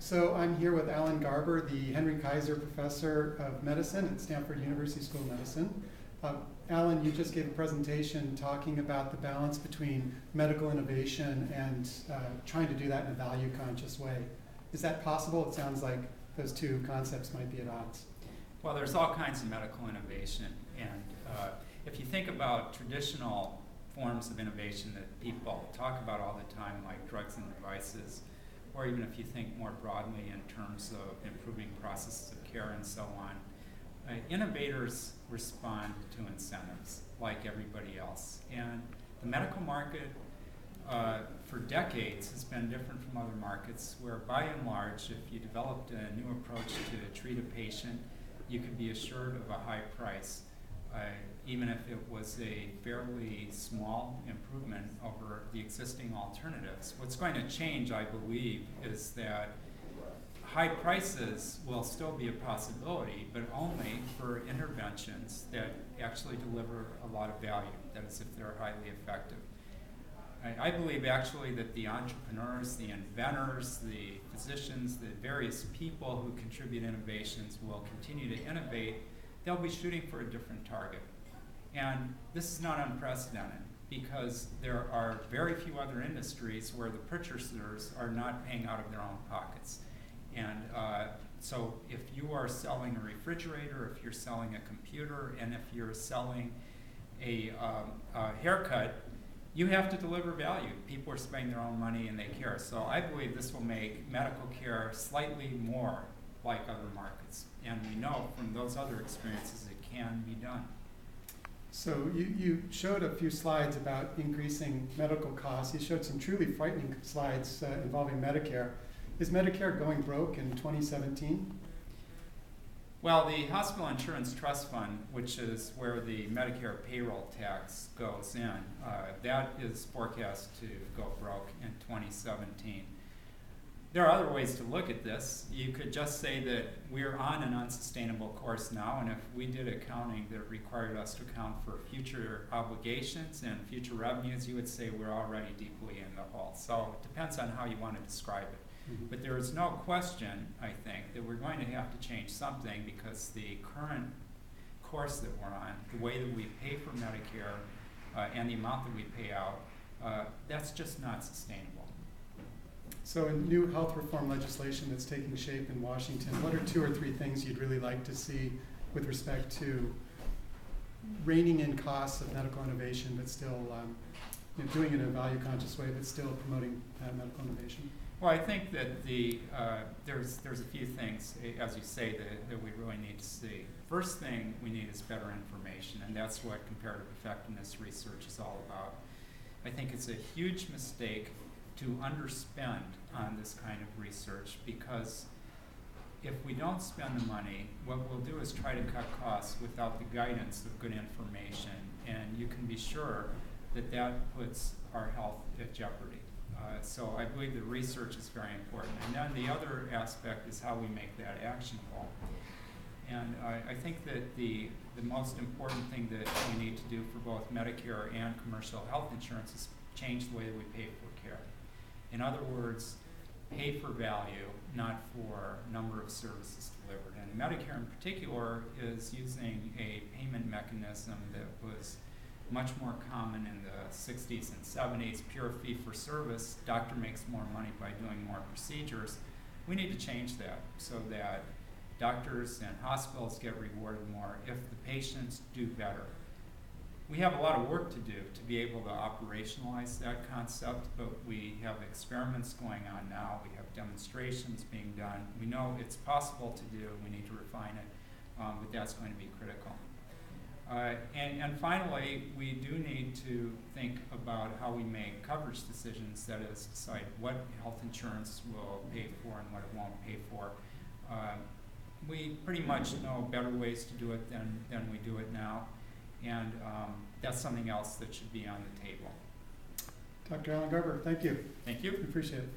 So I'm here with Alan Garber, the Henry Kaiser Professor of Medicine at Stanford University School of Medicine. Alan, you just gave a presentation talking about the balance between medical innovation and trying to do that in a value-conscious way. Is that possible? It sounds like those two concepts might be at odds. Well, there's all kinds of medical innovation, and if you think about traditional forms of innovation that people talk about all the time, like drugs and devices, or even if you think more broadly in terms of improving processes of care and so on, innovators respond to incentives like everybody else. And the medical market for decades has been different from other markets, where by and large, if you developed a new approach to treat a patient, you could be assured of a high price, even if it was a fairly small improvement over the existing alternatives. What's going to change, I believe, is that high prices will still be a possibility, but only for interventions that actually deliver a lot of value, that is, if they're highly effective. I believe actually that the entrepreneurs, the inventors, the physicians, the various people who contribute innovations will continue to innovate. They'll be shooting for a different target. And this is not unprecedented, because there are very few other industries where the purchasers are not paying out of their own pockets. And so if you are selling a refrigerator, if you're selling a computer, and if you're selling a haircut, you have to deliver value. People are spending their own money and they care. So I believe this will make medical care slightly more like other markets. And we know from those other experiences it can be done. So you showed a few slides about increasing medical costs. You showed some truly frightening slides involving Medicare. Is Medicare going broke in 2017? Well, the Hospital Insurance Trust Fund, which is where the Medicare payroll tax goes in, that is forecast to go broke in 2017. There are other ways to look at this. You could just say that we're on an unsustainable course now, and if we did accounting that required us to account for future obligations and future revenues, you would say we're already deeply in the hole. So it depends on how you want to describe it. But there is no question, I think, that we're going to have to change something, because the current course that we're on, the way that we pay for Medicare and the amount that we pay out, that's just not sustainable. So in new health reform legislation that's taking shape in Washington, what are 2 or 3 things you'd really like to see with respect to reining in costs of medical innovation, but still doing it in a value-conscious way, but still promoting medical innovation? Well, I think that there's a few things, as you say, that we really need to see. First thing we need is better information, and that's what comparative effectiveness research is all about. I think it's a huge mistake to underspend on this kind of research, because if we don't spend the money, what we'll do is try to cut costs without the guidance of good information, and you can be sure that that puts our health at jeopardy. So I believe the research is very important. And then the other aspect is how we make that actionable. And I think that the most important thing that we need to do for both Medicare and commercial health insurance is change the way that we pay for care. In other words, pay for value, not for number of services delivered. And Medicare in particular is using a payment mechanism that was much more common in the 60s and 70s, pure fee-for-service. Doctor makes more money by doing more procedures. We need to change that so that doctors and hospitals get rewarded more if the patients do better. We have a lot of work to do to be able to operationalize that concept, but we have experiments going on now. We have demonstrations being done. We know it's possible to do. We need to refine it, but that's going to be critical. And finally, we do need to think about how we make coverage decisions, that is, decide what health insurance will pay for and what it won't pay for. We pretty much know better ways to do it than we do it now, and that's something else that should be on the table. Dr. Alan Garber, thank you. Thank you. We appreciate it.